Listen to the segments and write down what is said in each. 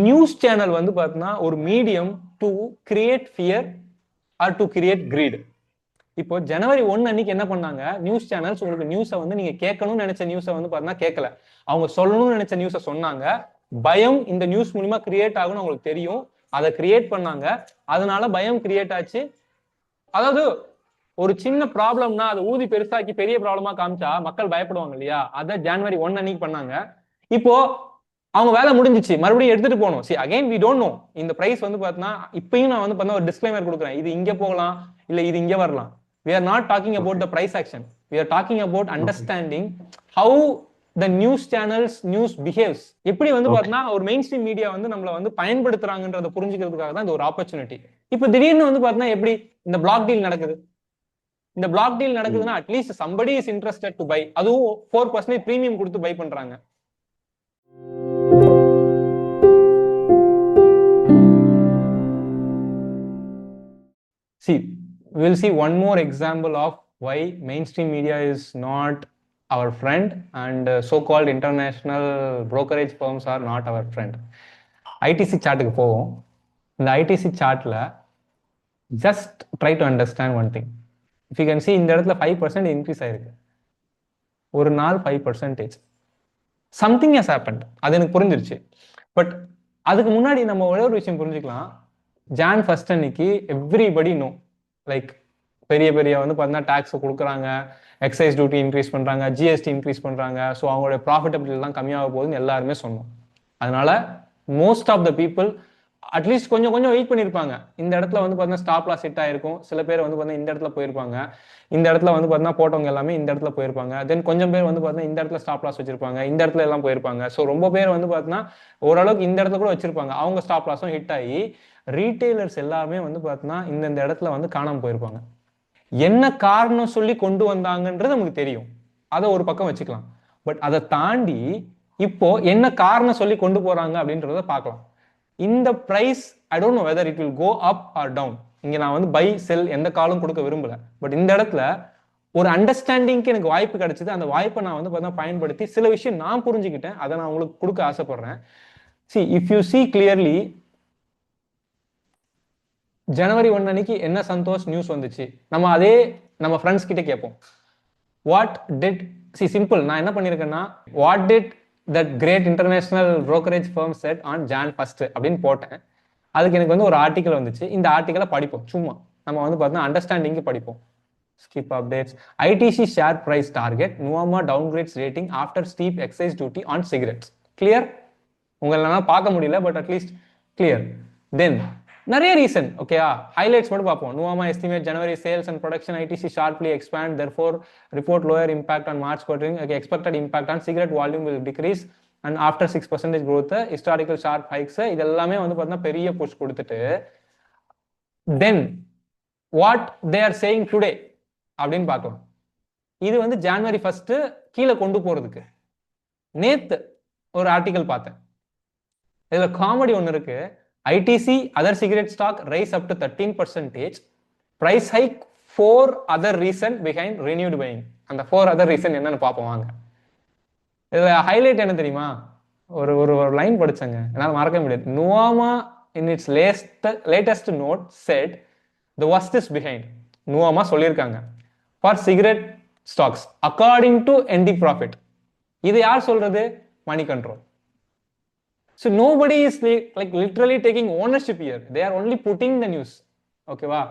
News channel வந்து பார்த்தீங்கன்னா ஒரு medium to create fear or to create greed. இப்போ ஜனவரி 1 அன்னைக்கு என்ன பண்ணாங்க, நியூஸ் சேனல்ஸ் உங்களுக்கு நியூஸை வந்து நீங்க கேட்கணும்னு நினைச்ச நியூஸை வந்து பார்த்தீங்கன்னா கேட்கல, அவங்க சொல்லணும்னு நினைச்ச நியூஸை சொன்னாங்க. பயம் இந்த நியூஸ் மூலியமா கிரியேட் ஆகும்னு அவங்களுக்கு தெரியும், அதை கிரியேட் பண்ணாங்க. அதனால பயம் கிரியேட் ஆச்சு. அதாவது ஒரு சின்ன ப்ராப்ளம்னா அதை ஊதி பெருசாக்கி பெரிய ப்ராப்ளமா காமிச்சா மக்கள் பயப்படுவாங்க இல்லையா, அதை ஜனவரி 1 அன்னைக்கு பண்ணாங்க. இப்போ அவங்க வேலை முடிஞ்சிச்சு, மறுபடியும் எடுத்துட்டு போகணும். See again we don't know இந்த பிரைஸ் வந்து பார்த்தீங்கன்னா, இப்பயும் நான் வந்து பார்த்தா ஒரு டிஸ்க்ளைமர் கொடுக்குறேன், இது இங்க போகலாம் இல்ல இது இங்க வரலாம். We are not talking about the price action. We are talking about understanding how the news channels news behaves. எப்படி வந்து பார்த்தீங்கன்னா ஒரு மெயின் ஸ்ட்ரீம் மீடியா வந்து நம்மள வந்து பயன்படுத்துறாங்கன்றத புரிஞ்சுக்கிறதுக்காக தான் இந்த ஒரு ஆப்பர்ச்சுனிட்டி. இப்போ திடீர்னு வந்து பார்த்தீங்கன்னா எப்படி இந்த பிளாக் டீல் நடக்குது, இந்த பிளாக் டீல் நடக்குதுன்னா at least somebody is interested to buy. அதுவும் 4% பிரீமியம் கொடுத்து பை பண்றாங்க. See, we'll see one more example of why mainstream media is not our friend and so-called international brokerage firms are not our friend. ITC chartக்கு போவோம். இந்த ITC chartல just try to understand one thing. If you can see இந்த இடத்துல 5% increase ஆயிருக்கு, ஒரு நாள் 5%. something has happened, அது எனக்கு புரிஞ்சிருச்சு. பட் அதுக்கு முன்னாடி நம்ம ஒரே ஒரு விஷயம் புரிஞ்சுக்கலாம். ஜான் 1 அன்னைக்கு எவ்ரிபடி நோ, லைக் பெரிய பெரிய வந்து பார்த்தீங்கன்னா டாக்ஸ் கொடுக்குறாங்க, எக்ஸைஸ் டியூட்டி இன்க்ரீஸ் பண்ணுறாங்க, ஜிஎஸ்டி இன்க்ரீஸ் பண்ணுறாங்க, ஸோ அவங்களுடைய ப்ராஃபிட்டபிலிட்டிலாம் கம்மியாக போகுதுன்னு எல்லாருமே சொன்னோம். அதனால most of the people at least கொஞ்சம் கொஞ்சம் வெயிட் பண்ணியிருப்பாங்க. இந்த இடத்துல வந்து பார்த்தீங்கன்னா ஸ்டாப் லாஸ் ஹிட் ஆயிருக்கும், சில பேர் வந்து பார்த்தீங்கன்னா இந்த இடத்துல போயிருப்பாங்க, இந்த இடத்துல வந்து பார்த்தீங்கன்னா போட்டவங்க எல்லாமே இந்த இடத்துல போயிருப்பாங்க. தென் கொஞ்சம் பேர் வந்து பார்த்தீங்கன்னா இந்த இடத்துல ஸ்டாப் லாஸ் வச்சிருப்பாங்க, இந்த இடத்துல எல்லாம் போயிருப்பாங்க. ஸோ ரொம்ப பேர் வந்து பார்த்தீங்கன்னா ஓரளவுக்கு இந்த இடத்துல கூட வச்சிருப்பாங்க, அவங்க ஸ்டாப் லாஸும் ஹிட் ஆகி ரீட்டைலர்ஸ் எல்லாருமே வந்து பார்த்தீங்கன்னா இந்த இடத்துல வந்து காணாமல் போயிருப்பாங்க. என்ன காரணம் சொல்லி கொண்டு வந்தாங்கன்றது நமக்கு தெரியும், அதை ஒரு பக்கம் வச்சுக்கலாம். பட் அதை தாண்டி இப்போ என்ன காரணம் சொல்லி கொண்டு போறாங்க அப்படின்றத பார்க்கலாம். இந்த price I don't know whether it will go up or down. இங்க நான் வந்து பை செல் எந்த காலும் கொடுக்க விரும்பல. பட் இந்த இடத்துல ஒரு அண்டர்ஸ்டாண்டிங்க்கு எனக்கு வாய்ப்பு கிடைச்சது. அந்த வாய்ப்பை நான் வந்து பார்த்தா பயன்படுத்தி சில விஷயம் நான் புரிஞ்சுக்கிட்டேன், அதை நான் உங்களுக்கு கொடுக்க ஆசைப்படுறேன். see if you see clearly, ஜனவரி 1 அன்னைக்கு என்ன சந்தோஷ் நியூஸ் வந்துச்சு, நம்ம அதே நம்ம ஃப்ரெண்ட்ஸ் கிட்ட கேட்போம். வாட் டிட் சிம்பிள், நான் என்ன பண்ணியிருக்கேன்னா what did that great international brokerage firm said on Jan 1 அப்படின்னு போட்டேன். அதுக்கு எனக்கு வந்து ஒரு ஆர்டிக்கல் வந்துச்சு. இந்த ஆர்டிக்கலை படிப்போம், சும்மா நம்ம வந்து பார்த்தீங்கன்னா அண்டர்ஸ்டாண்டிங்கு படிப்போம். ஸ்கிப் அப்டேட்ஸ். ITC share price target, Nuvama downgrades rating after steep excise duty on cigarettes. Clear? உங்களெல்லாம் பார்க்க முடியல, பட் அட்லீஸ்ட் கிளியர். தென் நிறைய ரீசன், ஓகேயா, ஹைலைட்ஸ் மட்டும் பார்ப்போம். Nuvama estimate January sales and production ITC sharply expand, therefore report lower impact on March quarter. Okay, expected impact on cigarette volume will decrease and after 6% growth, historical sharp hikes. இது எல்லாமே வந்து பார்த்தீங்கன்னா பெரிய push கொடுத்துட்டு then what they are saying today அப்படின்னு பார்க்கலாம். இது வந்து ஜனவரி 1 கீழே கொண்டு போறதுக்கு நேத்து ஒரு ஆர்டிக்கல் பார்த்தேன். இதுல காமெடி ஒன்று இருக்கு. ITC other cigarette stock rise up to 13%. Price hike 4 other reason behind renewed buying. அந்த 4 other reason என்னன்னு பார்ப்போம் வாங்க. இதுல ஹைலைட் என்ன தெரியுமா, ஒரு ஒரு லைன் படிச்சங்க, என்னால மறக்க முடியாது. நுவாமா in its latest note said the worst is behind. நுவாமா சொல்லியிருக்காங்க for cigarette stocks according to ND Profit. இது யார் சொல்றது? Moneycontrol. So nobody is like literally taking ownership here. They are only putting the news. Okay, wow.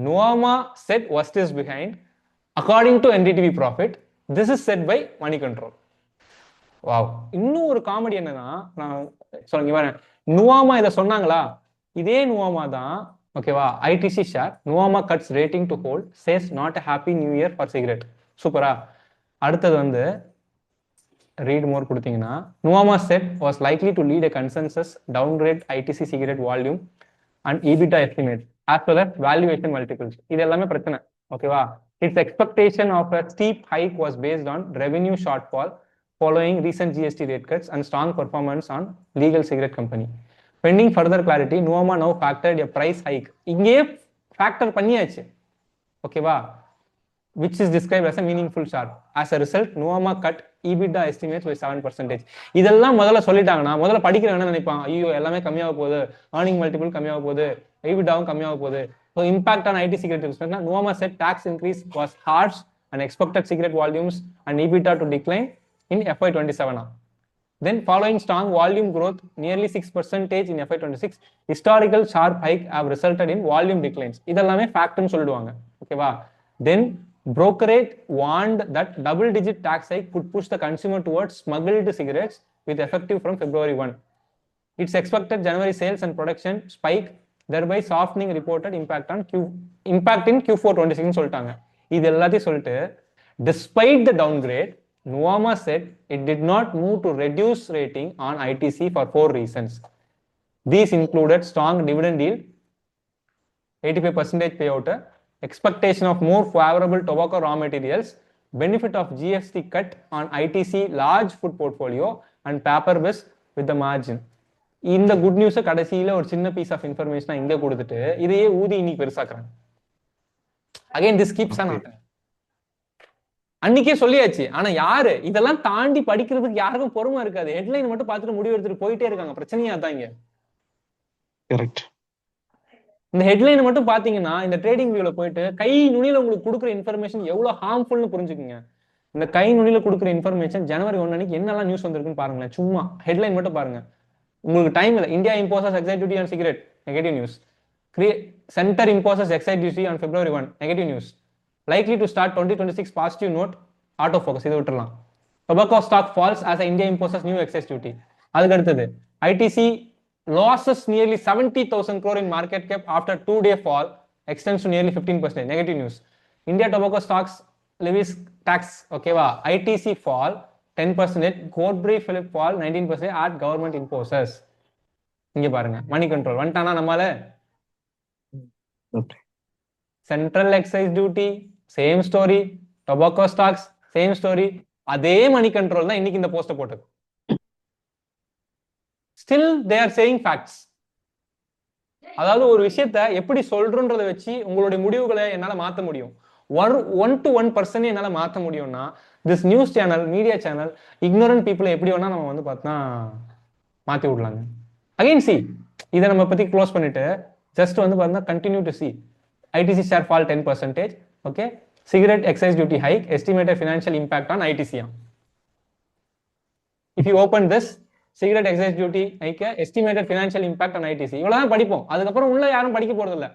Nuvama said worst is behind according to NDTV Profit. This is said by Money Control. Wow. இன்னும் ஒரு comedy என்னன்னா, நான் சொல்லுங்க வரேன், நுவாமா இதை சொன்னாங்களா, இதே நுவாமா தான் ஓகேவா ITC share Nuvama cuts rating to hold says not a happy new year for cigarette. சூப்பரா. அடுத்தது வந்து read more கொடுத்தீங்கன்னா, Nuvama said was likely to lead a consensus downgrade ITC cigarette volume and EBITDA estimates as well as valuation multiples. இது எல்லாமே பிரச்சனை, ஓகேவா. Its expectation of a steep hike was based on revenue shortfall following recent GST rate cuts and strong performance on legal cigarette company. Pending further clarity, Nuvama now factored a price hike. இங்கே factor பண்ணியாச்சு, ஓகேவா. which is described as a meaningful sharp. As a result, Nuvama cut EBITDA estimates by 7%. இதெல்லாம் முதல்ல சொல்லிட்டாங்கன்னா முதல்ல படிக்கிறவங்க என்ன நினைப்பான், ஐயோ எல்லாமே கம்மியாக போகுது, earning multiple கம்மியாக போகுது, EBITDAவும் கம்மியாக போகுது. So impact on IT cigarette business. Nuvama said tax increase was harsh and expected cigarette volumes and EBITDA to decline in FY27. Then following strong volume growth, nearly 6% in FY26, historical sharp hike have resulted in volume declines. இதெல்லாமே ஃபேக்ட்னு சொல்லிடுவாங்க. ஓகேவா? Then brokerage warned that double-digit tax hike could push the consumer towards smuggled cigarettes with effective from February 1. It's expected January sales and production spike, thereby softening reported impact in Q4 26 சொல்லிட்டாங்க. இது எல்லாத்தையும் சொல்லிட்டு despite the downgrade, Nuvama said it did not move to reduce rating on ITC for 4 reasons. These included strong dividend yield, 85% payout, expectation of more favorable tobacco raw materials, benefit of GST cut on ITC large food portfolio, and paper bus with the margin. இந்த good நியூஸை கடைசியில ஒரு சின்ன piece of இன்ஃபர்மேஷனா இங்க கொடுத்துட்டு இதையே ஊதி இன்னைக்கு பெருசாக்குறாங்க. Again this keeps on happening. அன்னைக்கே சொல்லியாச்சு, ஆனா யாரு இதெல்லாம் தாண்டி படிக்கிறதுக்கு யாருக்கும் பொறுமை இருக்காது. ஹெட்லைன் மட்டும் பார்த்துட்டு முடிவு எடுத்துட்டு போயிட்டே இருக்காங்க. பிரச்சனையா தான் இங்க. கரெக்ட். இந்த ஹெட்லைன் மட்டும் பாத்தீங்கன்னா இந்த ட்ரேடிங் வியூல போயிட்டு கை நுனியில உங்களுக்கு கொடுக்குற இன்ஃபர்மேஷன் எவ்வளவு ஹார்ம்ஃபுல்னு புரிஞ்சுக்குங்க. இந்த கை நுனியில கொடுக்குற இன்ஃபர்மேஷன் ஜனவரி 1 அன்னைக்கு என்னெல்லாம் நியூஸ் வந்திருக்குன்னு பாருங்களேன். சும்மா ஹெட்லைன் மட்டும் பாருங்க. உங்களுக்கு டைம் இல்லை. India imposes exercise duty on cigarette, negative news. Centre imposes exercise duty on February 1, negative news. Likely to start 2026 positive note, auto focus இது விட்டுறலாம். Tobacco stock falls as India imposes new excise duty. அதுக்கு அடுத்தது ITC losses nearly 70,000 crore in market cap after 2-day fall extends to nearly 15%. Negative news. India tobacco stocks levies tax. ஓகேவா? ITC fall 10%, Godrej Philip fall 19% at government imposes. இங்க பாருங்க மணி control வந்துட்டானா நம்மால. Central excise duty same story, tobacco stocks same story, அதே மணி control தான் இன்னைக்கு இந்த போஸ்ட போட்டது. Still they are saying facts. அதாவது ஒரு விஷயத்த எப்படி சொல்றோன்றத வச்சு உங்களுடைய முடிவுகளை என்னால மாத்த முடியும். 1% என்னால மாத்த முடியும்னா this news channel, media channel, ignorant பீப்புளை எப்படி வேணா நம்ம வந்து பார்த்தா மாத்தி விடலாங்க. அகைன் சி, இதை நம்ம பத்தி க்ளோஸ் பண்ணிட்டு ஜஸ்ட் வந்து பார்த்தா continue to C. ITC share fall 10%. Okay. Cigarette excise duty hike, estimated financial impact on ITC. If you open this, cigarette excise duty hike, estimated financial impact on ITC. இவ்வளவுதான் படிப்போம். அதுக்கப்புறம் உள்ள யாரும் படிக்க போறது இல்ல.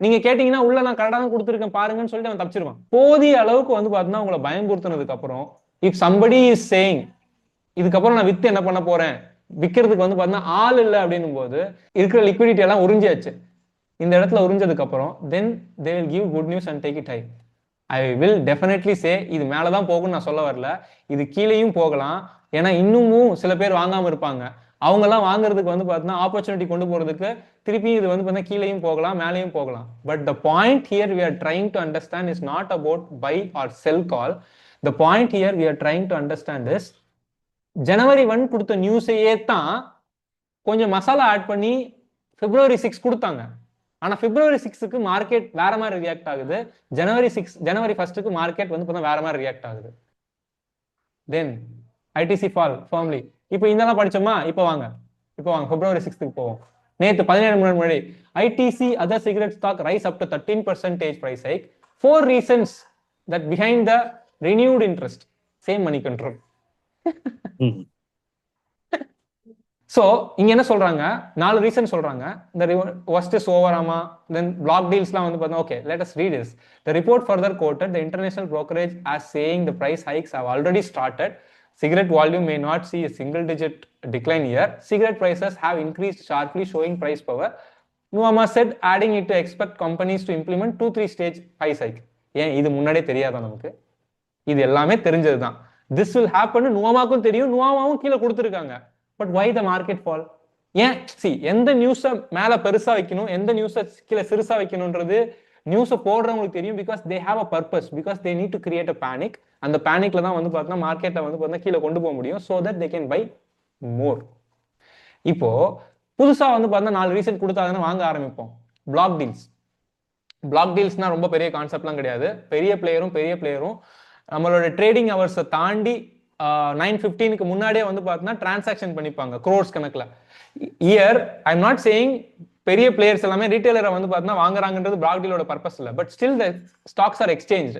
நீங்க கேட்டீங்கன்னா உள்ள நான் கரெக்டா தான் கொடுத்துருக்கேன் பாருங்கன்னு சொல்லிட்டு அவன் தப்பிச்சிருவான். போதிய அளவுக்கு வந்து பார்த்தீங்கன்னா உங்களை பயம்படுத்தினதுக்கு அப்புறம் if somebody is saying இதுக்கப்புறம் நான் வித்து என்ன பண்ண போறேன், விற்கிறதுக்கு வந்து பார்த்தீங்கன்னா ஆள் இல்லை அப்படின்னும் போது இருக்கிற லிக்விடிட்டி எல்லாம் உறிஞ்சியாச்சு. இந்த இடத்துல உறிஞ்சதுக்கு அப்புறம் then they will give good news and take it high. I will definitely say இது மேலதான் போகும்னு நான் சொல்ல வரல, இது கீழேயும் போகலாம். ஏன்னா இன்னமும் சில பேர் வாங்காம இருப்பாங்க. அவங்க எல்லாம் வாங்குறதுக்கு வந்து பார்த்தீங்கன்னா ஆப்பர்ச்சுனிட்டி கொண்டு போறதுக்கு திருப்பி இது வந்து பார்த்தீங்கன்னா கீழேயும் போகலாம், மேலேயும் போகலாம். But the point here we are trying to understand is not about buy or sell call. The point here we are trying to understand is January 1 கொடுத்த நியூஸையே தான் கொஞ்சம் மசாலா ஆட் பண்ணி February 6 கொடுத்தாங்க. ஆனா February 6க்கு மார்க்கெட் வேற மாதிரி ரியாக்ட் ஆகுது. January 1க்கு மார்க்கெட் வந்து வேற மாதிரி ரியாக்ட் ஆகுது. தென் ITC fall firmly. இப்போ இதெல்லாம் படிச்சோமா? இப்போ வாங்க February 6க்கு போவோம். நேத்து 17 மணி முன்னாடி ITC other cigarette stock rise up to 13% price hike. 4 reasons that behind the renewed interest. Same money control. So இங்க என்ன சொல்றாங்க, 4 ரீசன் சொல்றாங்க. இந்த worst is over ஆமா, தென் பிளாக் டீல்ஸ்லாம் வந்து பார்த்தா okay let us read this. The report further quoted the international brokerage as saying the price hikes have already started. Cigarette volume may not see a single digit decline here. Cigarette prices have increased sharply, showing price power. Nuvama said, adding it to expect companies to implement 2-3 stage price hike. ஏன் இது முன்னாடியே தெரியாதா நமக்கு? இது எல்லாமே தெரிஞ்சதுதான். This will happen நுவாமாக்கும் தெரியும், நுவாமாவும் கீழே கொடுத்துருக்காங்க. But why the market fall? ஏன் சி எந்த நியூஸை மேல பெருசா வைக்கணும், எந்த நியூஸை கீழே சிறுசா வைக்கணும்ன்றது நியூஸை போடுறவங்களுக்கு தெரியும். Because they have a purpose, because they need to create a panic. அந்த பேனிக்ல தான் வந்து பார்த்தீங்கன்னா மார்க்கெட்டை வந்து பார்த்தீங்கன்னா கீழே கொண்டு போக முடியும். So that they can buy more. இப்போ புதுசா வந்து பார்த்தீங்கன்னா 4 ரீசன் கொடுத்தாங்கன்னா வாங்க ஆரம்பிப்போம். பிளாக் டீல்ஸ் பிளாக் டீல்ஸ்னா ரொம்ப பெரிய கான்செப்ட்லாம் கிடையாது. பெரிய பிளேயரும் நம்மளோட ட்ரேடிங் ஹவர்ஸை தாண்டி 9:15க்கு முன்னாடியே வந்து பார்த்தீங்கன்னா டிரான்சாக்ஷன் பண்ணிப்பாங்க க்ரோர்ஸ் கணக்கில். Here I am not saying பெரிய பிளேயர்ஸ் எல்லாமே ரீட்டைலரை வந்து பார்த்தீங்கன்னா வாங்குறாங்கன்றது பிளாக் டீலோட பர்பஸ் இல்லை. But still the stocks are exchange.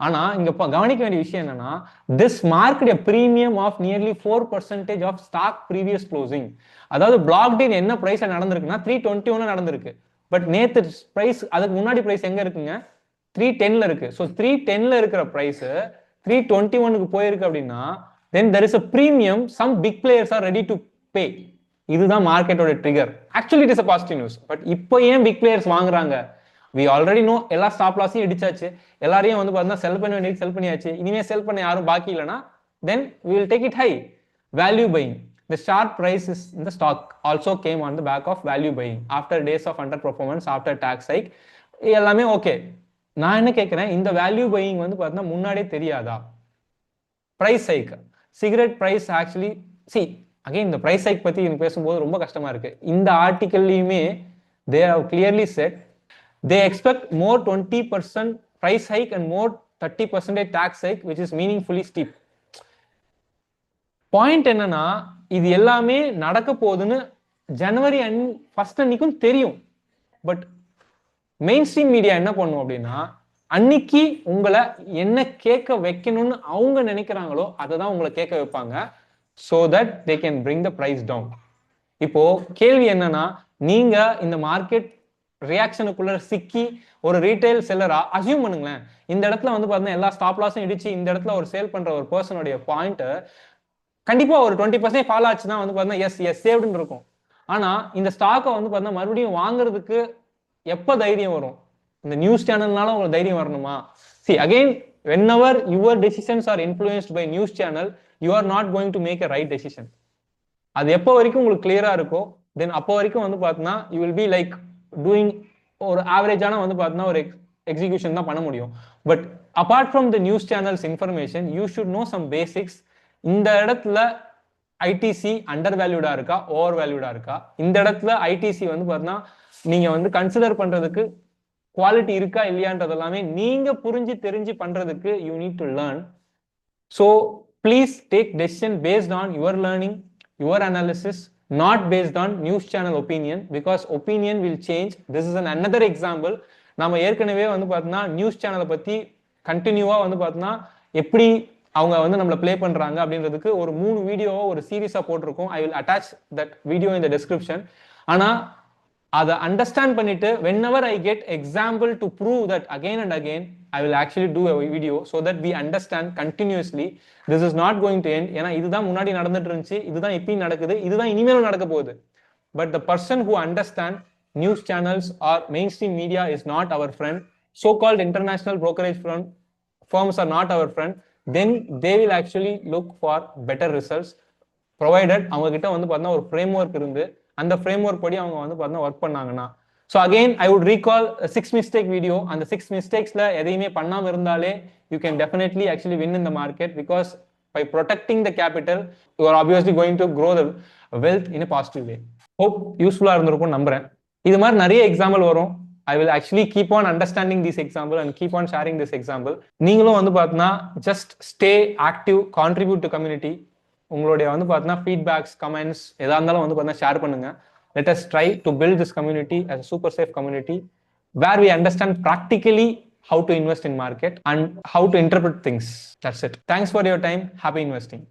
ஆனா இங்க கவனிக்க வேண்டிய விஷயம் என்னன்னா, this market a premium of nearly 4% of stock previous closing. அதாவது பிளாக் டீல் என்ன பிரைஸ்ல நடந்திருக்குன்னா 321 நடந்திருக்கு. பட் நேத்து பிரைஸ், அதுக்கு முன்னாடி பிரைஸ் எங்க இருக்குங்க? 310ல இருக்கு. ஸோ 310ல இருக்கிற பிரைஸ் 321க்கு போயிருக்கு அப்படின்னா then there is a premium some big players are ready to pay. இதுதான் மார்க்கெட்டோட trigger. Actually it is a positive news. But இப்போ ஏன் பிக் பிளேயர்ஸ் வாங்குறாங்க? வி ஆல்ரெடி நோ, எல்லா ஸ்டாப் லாஸையும் இடிச்சாச்சு, எல்லாரையும் வந்து பார்த்தீங்கன்னா செல் பண்ண வேண்டியது செல் பண்ணியாச்சு. இனிமே செல் பண்ண யாரும் பாக்கி இல்லைன்னா தென் we will take it high. Value buying. The sharp prices in the stock also came on the back of value buying after days of underperformance after tax hike. எல்லாமே ஓகே. நான் என்ன கேட்கிறேன், இந்த வேல்யூ பையிங் வந்து பார்த்தீங்கன்னா முன்னாடியே தெரியாதா? Price hike, cigarette price actually see again இந்த பிரைஸ் ஹைக் பத்தி எனக்கு பேசும்போது ரொம்ப கஷ்டமா இருக்கு. இந்த ஆர்டிக்கல்லையுமே they have clearly said they expect more 20% price hike and more 30% tax hike which is meaningfully steep. Point என்னன்னா, இது எல்லாமே நடக்க போகுதுன்னு ஜனவரி 1 அன்னைக்கும் தெரியும். பட் மெயின் ஸ்ட்ரீம் மீடியா என்ன பண்ணும் அப்படின்னா, அன்னைக்கு உங்களை என்ன கேட்க வைக்கணும்னு அவங்க நினைக்கிறாங்களோ அதை தான் உங்களை கேட்க வைப்பாங்க. so that they can bring the price down. இப்போ கேள்வி என்னன்னா, நீங்க இந்த மார்க்கெட் ரியாக்ஷனுக்குள்ள சிக்கி ஒரு ரீட்டைல் செல்லரா அசியூம் பண்ணுங்களேன், இந்த இடத்துல வந்து பாத்தீங்கன்னா எல்லா ஸ்டாப் லாஸும் இடிச்சு இந்த இடத்துல ஒரு சேல் பண்ற ஒரு பர்சனுடைய பாயிண்ட் கண்டிப்பா ஒரு 20% ஃபால் ஆச்சுன்னா வந்து பாத்தீங்கன்னா எஸ் சேவ்டுன்னு இருக்கும். ஆனா இந்த ஸ்டாக்கை வந்து பாத்தீங்கன்னா மறுபடியும் வாங்குறதுக்கு எப்ப தைரியம் வரும்? இந்த நியூஸ் சேனல்னால உங்களுக்கு தைரியம் வரணுமா? See again, whenever your decisions are influenced by news channel, you are not going to make a right decision. அது எப்போ வரைக்கும் உங்களுக்கு கிளியரா இருக்கோ தென் அப்போ வரைக்கும் வந்து பார்த்தீங்கன்னா you will be like doing ஒரு ஆவரேஜான வந்து பார்த்தீங்கன்னா ஒரு எக்ஸிகியூஷன் தான் பண்ண முடியும். But apart from the news channels information, you should know some basics. இந்த இடத்துல ஐடிசி அண்டர் வேல்யூடா இருக்கா, ஓவர் வேல்யூடா இருக்கா? இந்த இடத்துல ஐடிசி வந்து பார்த்தீங்கன்னா நீங்க வந்து கன்சிடர் பண்றதுக்கு குவாலிட்டி இருக்கா இல்லையான்றது எல்லாமே நீங்க புரிஞ்சு தெரிஞ்சு பண்றதுக்கு you need to learn. So please take decision based on your learning, your analysis, not based on news channel opinion, because opinion will change. This is another example. நாம ஏற்கனவே வந்து பார்த்தீங்கன்னா நியூஸ் சேனலை பத்தி கண்டினியூவா வந்து பார்த்தீங்கன்னா எப்படி அவங்க வந்து நம்மளை பிளே பண்றாங்க அப்படின்றதுக்கு ஒரு 3 வீடியோவோ ஒரு சீரீஸா போட்டிருக்கோம். I will attach that video in the description. ஆனா அதை அண்டர்ஸ்டாண்ட் பண்ணிட்டு whenever I get example to prove that again and again, I will actually do a video so that we understand continuously. This is not going to end. ஏன்னா இதுதான் முன்னாடி நடந்துட்டு இருந்துச்சு, இதுதான் இப்பயும் நடக்குது, இதுதான் இனிமேலும் நடக்க போகுது. But the person who understand news channels or mainstream media is not our friend. So-called international brokerage firms are not our friend. Then they will actually look for better results provided அவங்க கிட்ட வந்து பார்த்தீங்கன்னா ஒரு framework இருந்து அந்த framework படி அவங்க வந்து பார்த்தீங்கன்னா ஒர்க் பண்ணாங்கன்னா. So again I would recall 6 mistake video. அந்த 6 மிஸ்டேக்ஸ்ல எதையுமே பண்ணாம இருந்தாலே you can definitely actually win in the market, because by protecting the capital you are obviously going to grow the wealth in a positive way. Hope யூஸ்ஃபுல்லா இருந்திருக்கும் நம்புறேன். இது மாதிரி நிறைய எக்ஸாம்பிள் வரும். I will actually keep on understanding this example and keep on sharing this example. நீங்களும் வந்து பார்த்தீங்கன்னா just stay active, contribute to community. உங்களுடைய வந்து பார்த்தீங்கன்னா ஃபீட்பேக்ஸ், கமெண்ட்ஸ் எதா இருந்தாலும் வந்து பார்த்தீங்கன்னா ஷேர் பண்ணுங்க. Let us try to build this community as a super safe community where we understand practically how to invest in market and how to interpret things. That's it. Thanks for your time. Happy investing.